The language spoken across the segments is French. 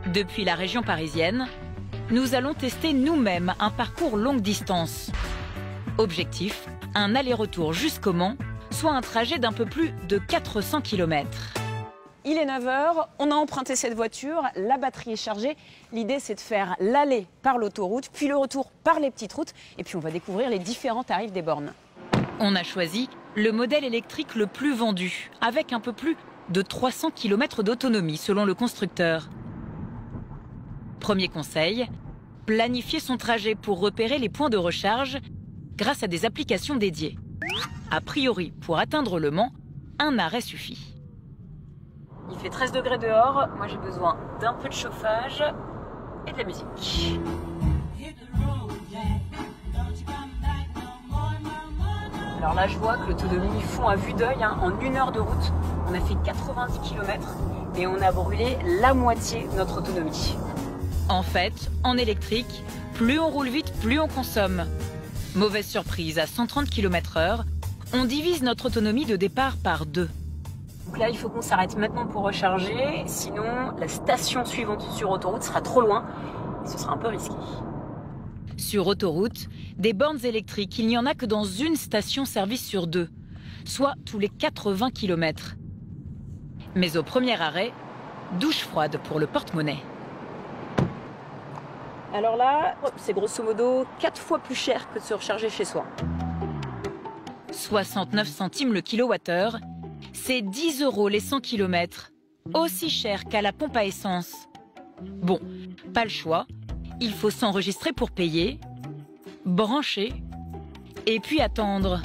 Depuis la région parisienne, nous allons tester nous-mêmes un parcours longue distance. Objectif, un aller-retour jusqu'au Mans, soit un trajet d'un peu plus de 400 km. Il est 9 h, on a emprunté cette voiture, la batterie est chargée. L'idée, c'est de faire l'aller par l'autoroute, puis le retour par les petites routes. Et puis on va découvrir les différents tarifs des bornes. On a choisi le modèle électrique le plus vendu, avec un peu plus de 300 km d'autonomie selon le constructeur. Premier conseil, planifier son trajet pour repérer les points de recharge grâce à des applications dédiées. A priori, pour atteindre le Mans, un arrêt suffit. Il fait 13 degrés dehors, moi j'ai besoin d'un peu de chauffage et de la musique. Alors là je vois que l'autonomie fond à vue d'œil, en 1 heure de route, on a fait 90 km et on a brûlé la moitié de notre autonomie. En fait, en électrique, plus on roule vite, plus on consomme. Mauvaise surprise, à 130 km/h, on divise notre autonomie de départ par 2. Donc là, il faut qu'on s'arrête maintenant pour recharger, sinon la station suivante sur autoroute sera trop loin et ce sera un peu risqué. Sur autoroute, des bornes électriques, il n'y en a que dans une station-service sur 2, soit tous les 80 km. Mais au premier arrêt, douche froide pour le porte-monnaie. Alors là, c'est grosso modo 4 fois plus cher que de se recharger chez soi. 69 centimes le kilowattheure, c'est 10 € les 100 km, aussi cher qu'à la pompe à essence. Bon, pas le choix, il faut s'enregistrer pour payer, brancher et puis attendre.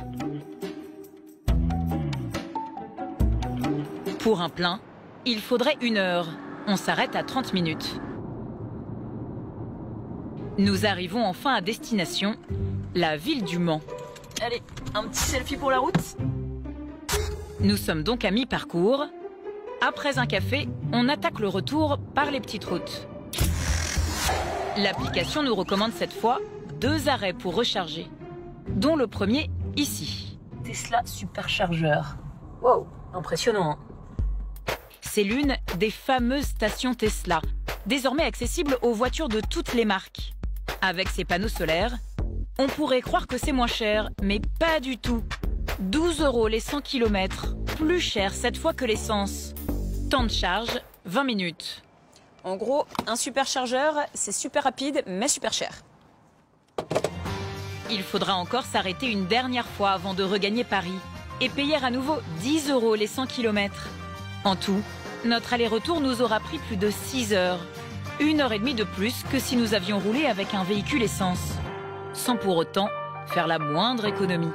Pour un plein, il faudrait 1 heure, on s'arrête à 30 minutes. Nous arrivons enfin à destination, la ville du Mans. Allez, un petit selfie pour la route. Nous sommes donc à mi-parcours. Après un café, on attaque le retour par les petites routes. L'application nous recommande cette fois 2 arrêts pour recharger, dont le premier ici. Tesla superchargeur. Wow, impressionnant. C'est l'une des fameuses stations Tesla, désormais accessible aux voitures de toutes les marques. Avec ses panneaux solaires, on pourrait croire que c'est moins cher, mais pas du tout. 12 € les 100 km, plus cher cette fois que l'essence. Temps de charge, 20 minutes. En gros, un superchargeur, c'est super rapide, mais super cher. Il faudra encore s'arrêter une dernière fois avant de regagner Paris et payer à nouveau 10 € les 100 km. En tout, notre aller-retour nous aura pris plus de 6 heures. 1 heure et demie de plus que si nous avions roulé avec un véhicule essence, sans pour autant faire la moindre économie.